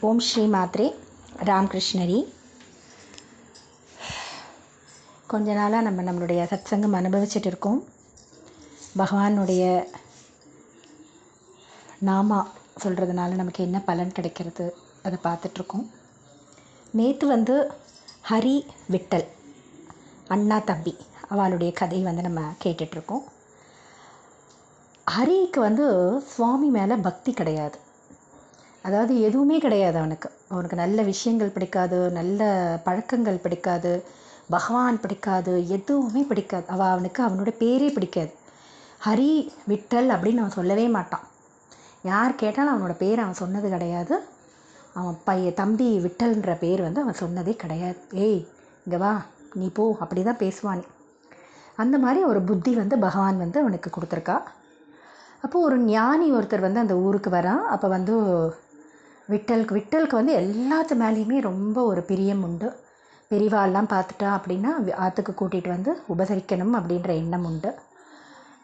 ஓம் ஸ்ரீ மாத்ரே ராமகிருஷ்ணரி. கொஞ்ச நாளாக நம்மளுடைய சத்சங்கம் அனுபவிச்சுட்டு இருக்கோம். பகவானுடைய நாமா சொல்கிறதுனால நமக்கு என்ன பலன் கிடைக்கிறது அதை பார்த்துட்ருக்கோம். நேற்று ஹரி விட்டல் அண்ணா தம்பி அவளுடைய கதை நம்ம கேட்டுட்ருக்கோம். ஹரிக்கு சுவாமி மேலே பக்தி கிடையாது. அதாவது எதுவுமே கிடையாது. அவனுக்கு நல்ல விஷயங்கள் பிடிக்காது, நல்ல பழக்கங்கள் பிடிக்காது, பகவான் பிடிக்காது, எதுவுமே பிடிக்காது. அவனுடைய பேரே பிடிக்காது. ஹரி விட்டல் அப்படின்னு அவன் சொல்லவே மாட்டான். யார் கேட்டாலும் அவனோட பேர் அவன் சொன்னது கிடையாது. அவன் தம்பி விட்டல்ன்ற பேர் அவன் சொன்னதே கிடையாது. ஏய் இங்கே வா, நீ போ, அப்படி தான் பேசுவான். அந்த மாதிரி ஒரு புத்தி பகவான் அவனுக்கு கொடுத்துருக்கா. அப்போது ஒரு ஞானி ஒருத்தர் அந்த ஊருக்கு வரான். அப்போ விட்டலுக்கு எல்லாத்து மேலேயுமே ரொம்ப ஒரு பிரியம் உண்டு. பெரியவாள்லாம் பார்த்துட்டா அப்படின்னா ஆற்றுக்கு கூட்டிகிட்டு உபசரிக்கணும் அப்படின்ற எண்ணம் உண்டு.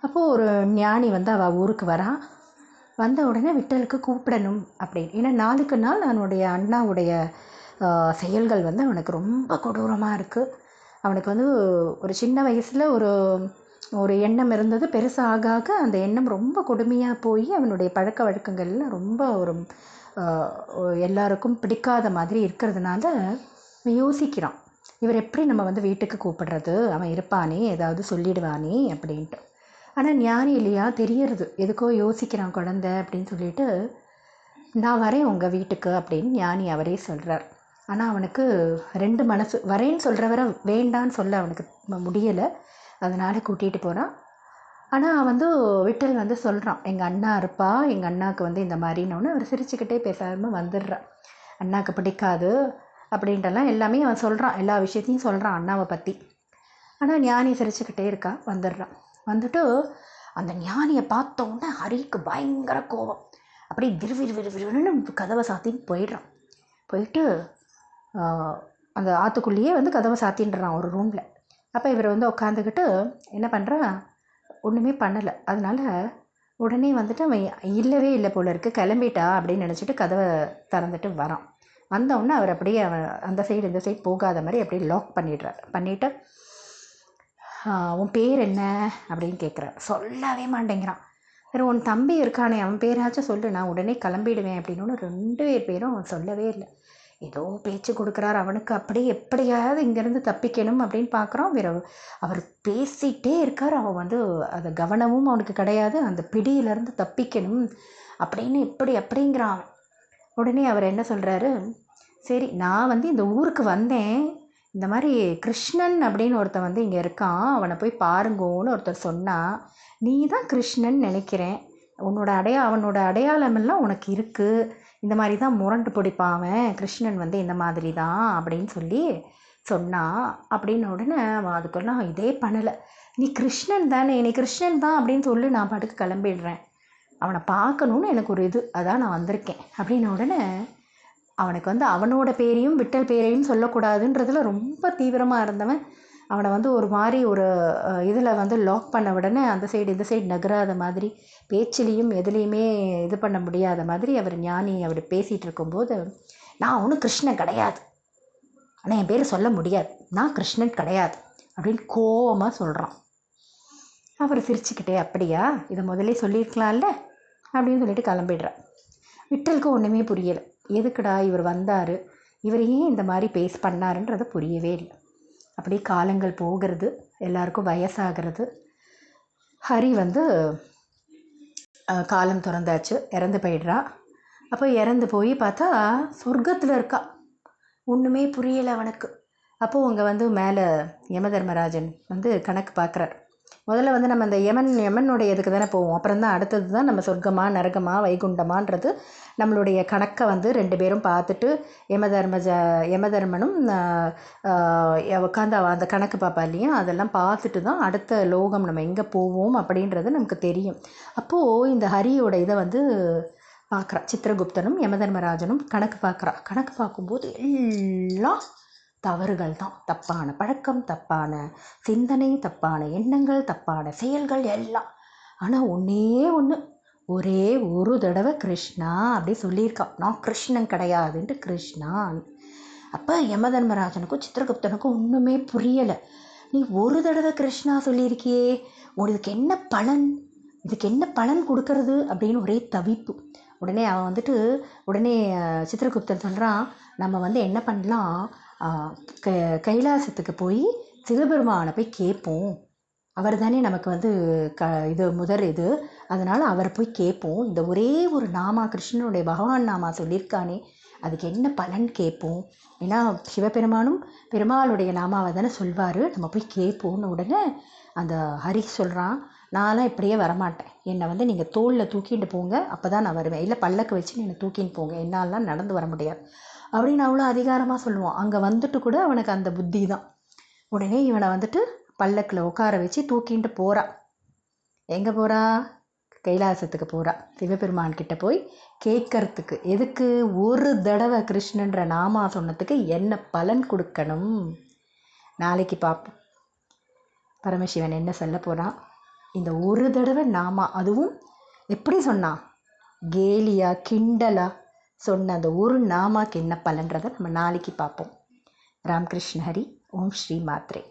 அப்போது ஒரு ஞானி அவள் ஊருக்கு வரான். வந்த உடனே விட்டலுக்கு கூப்பிடணும் அப்படின்னு. ஏன்னா நாளுக்கு நாள் அவனுடைய அண்ணாவுடைய செயல்கள் அவனுக்கு ரொம்ப கொடூரமாக இருக்குது. அவனுக்கு ஒரு சின்ன வயசில் ஒரு எண்ணம் இருந்தது. பெருசாக ஆக அந்த எண்ணம் ரொம்ப கொடுமையாக போய் அவனுடைய பழக்க வழக்கங்கள்லாம் ரொம்ப ஒரு எல்லாருக்கும் பிடிக்காத மாதிரி இருக்கிறதுனால யோசிக்கிறான், இவர் எப்படி நம்ம வீட்டுக்கு கூப்பிடுறது, அவன் இருப்பானே, ஏதாவது சொல்லிடுவானே அப்படின்ட்டு. ஆனால் ஞானி இல்லையா, தெரியறது, எதுக்கோ யோசிக்கிறான் குழந்தை அப்படின்னு சொல்லிட்டு, நான் வரேன் உங்கள் வீட்டுக்கு அப்படின்னு ஞானி அவரே சொல்கிறார். ஆனால் அவனுக்கு ரெண்டு மனசு. வரேன்னு சொல்கிறவரை வேண்டான்னு சொல்ல அவனுக்கு முடியலை. அதனால் கூட்டிகிட்டு போகிறான். ஆனால் விட்டல் சொல்கிறான், எங்கள் அண்ணா இருப்பா, எங்கள் அண்ணாவுக்கு இந்த மாதிரின்னு. அவர் சிரிச்சுக்கிட்டே பேசாமல் வந்துடுறான். அண்ணாவுக்கு பிடிக்காது அப்படின்ட்டுலாம் எல்லாமே அவன் சொல்கிறான், எல்லா விஷயத்தையும் சொல்கிறான் அண்ணாவை பற்றி. ஆனால் ஞானி சிரிச்சுக்கிட்டே இருக்கா. வந்துடுறான். வந்துட்டு அந்த ஞானியை பார்த்தோன்னே ஹரிக்கு பயங்கர கோபம். அப்படியே விறுவிறுன்னு கதவை சாத்தின்னு போயிடுறான். போயிட்டு அந்த ஆற்றுக்குள்ளேயே கதவை சாத்தின்றான் ஒரு ரூமில். அப்போ இவர் உட்காந்துக்கிட்டு என்ன பண்ணுறான், ஒன்றுமே பண்ணலை. அதனால் உடனே அவன் இல்லவே இல்லை போல இருக்குது, கிளம்பிட்டா அப்படின்னு நினச்சிட்டு கதவை திறந்துட்டு வரான். வந்தவுடனே அவர் அப்படியே அவன் அந்த சைடு இந்த சைடு போகாத மாதிரி அப்படியே லாக் பண்ணிவிட்டு, உன் பேர் என்ன அப்படின்னு கேட்குறார். சொல்லவே மாட்டேங்கிறான். வேறு உன் தம்பி இருக்கானே, அவன் பேராச்சும் சொல்லு, நான் உடனே கிளம்பிடுவேன் அப்படின்னு. 2 பேரும் அவன் சொல்லவே இல்லை. ஏதோ பேச்சு கொடுக்குறார் அவனுக்கு. அப்படியே எப்படியாவது இங்கேருந்து தப்பிக்கணும் அப்படின்னு பார்க்குறான். அவர் பேசிகிட்டே இருக்கார். அவன் அதை கவனமும் அவனுக்கு கிடையாது. அந்த பிடியிலேருந்து தப்பிக்கணும் அப்படின்னு அப்படிங்கிறான். உடனே அவர் என்ன சொல்கிறாரு, சரி நான் இந்த ஊருக்கு வந்தேன், இந்த மாதிரி கிருஷ்ணன் அப்படின்னு ஒருத்தன் இங்கே இருக்கான், அவனை போய் பாருங்கோன்னு ஒருத்தர் சொன்னால், நீ தான் கிருஷ்ணன் நினைக்கிறேன், அவனோட அடையாளமெல்லாம் உனக்கு இருக்குது, இந்த மாதிரி தான் முரண்டு பிடிப்பாவன், கிருஷ்ணன் இந்த மாதிரி தான் அப்படின்னு சொல்லி சொன்னான் அப்படின்னு. உடனே அவன் அதுக்கெல்லாம் இதே பண்ணலை. நீ கிருஷ்ணன் தானே, நீ கிருஷ்ணன் தான் அப்படின்னு சொல்லி நான் பாட்டுக்கு கிளம்பிடுறேன், அவனை பார்க்கணுன்னு எனக்கு ஒரு இது, அதான் நான் வந்திருக்கேன் அப்படின்னு. உடனே அவனுக்கு அவனோட பேரையும் விட்டல் பேரையும் சொல்லக்கூடாதுன்றதுல ரொம்ப தீவிரமாக இருந்தவன் அவனை ஒரு மாதிரி ஒரு இதில் லாக் பண்ண உடனே அந்த சைடு இந்த சைடு நகராத மாதிரி, பேச்சிலையும் எதுலேயுமே இது பண்ண முடியாத மாதிரி அவர் ஞானி அவர் பேசிகிட்டு இருக்கும்போது, நான் ஒன்றும் கிருஷ்ணன் கிடையாது, ஆனால் என் பேர் சொல்ல முடியாது, நான் கிருஷ்ணன் கிடையாது அப்படின்னு கோவமாக சொல்கிறான். அவர் சிரிச்சுக்கிட்டே, அப்படியா, இதை முதலே சொல்லியிருக்கலாம்ல அப்படின்னு சொல்லிட்டு கிளம்பிடுறார். விட்டலுக்கு ஒன்றுமே புரியலை. எதுக்குடா இவர் வந்தார், இவர் ஏன் இந்த மாதிரி பண்ணாருன்றது புரியவே இல்லை. அப்படியே காலங்கள் போகிறது, எல்லாருக்கும் வயசாகிறது. ஹரி காலம் திறந்தாச்சு, இறந்து போயிடுறா. அப்போ இறந்து போய் பார்த்தா சொர்க்கத்தில் இருக்கா. ஒன்றுமே புரியலை அவனுக்கு. அப்போது அங்கே மேலே யமதர்மராஜன் கணக்கு பார்க்குறார். முதல்ல நம்ம அந்த யமனுடைய இதுக்கு தானே போவோம், அப்புறம் தான் அடுத்தது தான் நம்ம சொர்க்கமா நரகமா வைகுண்டமான்றது நம்மளுடைய கணக்கை 2 பேரும் பார்த்துட்டு, யமதர்மனும் உட்காந்து அந்த கணக்கு பார்ப்பா இல்லையா, அதெல்லாம் பார்த்துட்டு தான் அடுத்த லோகம் நம்ம எங்கே போவோம் அப்படின்றது நமக்கு தெரியும். அப்போது இந்த ஹரியோட இதை பார்க்குறா. சித்திரகுப்தனும் யமதர்மராஜனும் கணக்கு பார்க்குறா. கணக்கு பார்க்கும்போது எல்லாம் தவறுகள் தான், தப்பான பழக்கம், தப்பான சிந்தனை, தப்பான எண்ணங்கள், தப்பான செயல்கள் எல்லாம். ஆனால் ஒன்றே ஒன்று, ஒரே ஒரு தடவை கிருஷ்ணா அப்படி சொல்லியிருக்கான். நான் கிருஷ்ணன் கிடையாதுன்ட்டு கிருஷ்ணா. அப்போ யமதர்மராஜனுக்கும் சித்திரகுப்தனுக்கும் ஒன்றுமே புரியலை. நீ ஒரு தடவை கிருஷ்ணா சொல்லியிருக்கியே, இதுக்கு என்ன பலன், இதுக்கு என்ன பலன் கொடுக்கறது அப்படின்னு ஒரே தவிப்பு. உடனே அவன் வந்துட்டு உடனே சித்திரகுப்தன் சொல்கிறான், நம்ம என்ன பண்ணலாம், கைலாசத்துக்கு போய் சிவபெருமானை போய் கேட்போம். அவர் தானே நமக்கு இது முதல் இது, அதனால் அவரை போய் கேட்போம். இந்த ஒரே ஒரு நாமா, கிருஷ்ணனுடைய பகவான் நாமா சொல்லியிருக்கானே, அதுக்கு என்ன பலன் கேட்போம். ஏன்னா சிவபெருமானும் பெருமாளுடைய நாமாவை தானே சொல்வார், நம்ம போய் கேட்போன்னு உடனே அந்த ஹரி சொல்கிறான், நான்லாம் இப்படியே வரமாட்டேன், என்னை நீங்கள் தோளில் தூக்கிட்டு போங்க, அப்போ தான் நான் வருவேன், இல்லை பல்லக்கு வச்சு என்னை தூக்கின்னு போங்க, என்னாலாம் நடந்து வர முடியாது அப்படின்னு அவ்வளோ அதிகாரமாக சொல்லுவான். அங்கே வந்துட்டு கூட அவனுக்கு அந்த புத்தி தான். உடனே இவனை பல்லக்கில் உட்கார வச்சு தூக்கிட்டு போகிறா. எங்கே போகிறா? கைலாசத்துக்கு போகிறா. சிவபெருமான் கிட்ட போய் கேட்கறதுக்கு. எதுக்கு? ஒரு தடவை கிருஷ்ணன்ற நாமா சொன்னதுக்கு என்ன பலன் கொடுக்கணும். நாளைக்கு பார்ப்போம் பரமசிவன் என்ன சொல்ல போகிறான். இந்த ஒரு தடவை நாமா, அதுவும் எப்படி சொன்னான், கேலியா கிண்டலா சொன்ன அந்த ஒரு நாமாக்கு என்ன பலன்றதை நம்ம நாளைக்கு பார்ப்போம். ராமகிருஷ்ண ஹரி. ஓம் ஸ்ரீ மாத்ரே.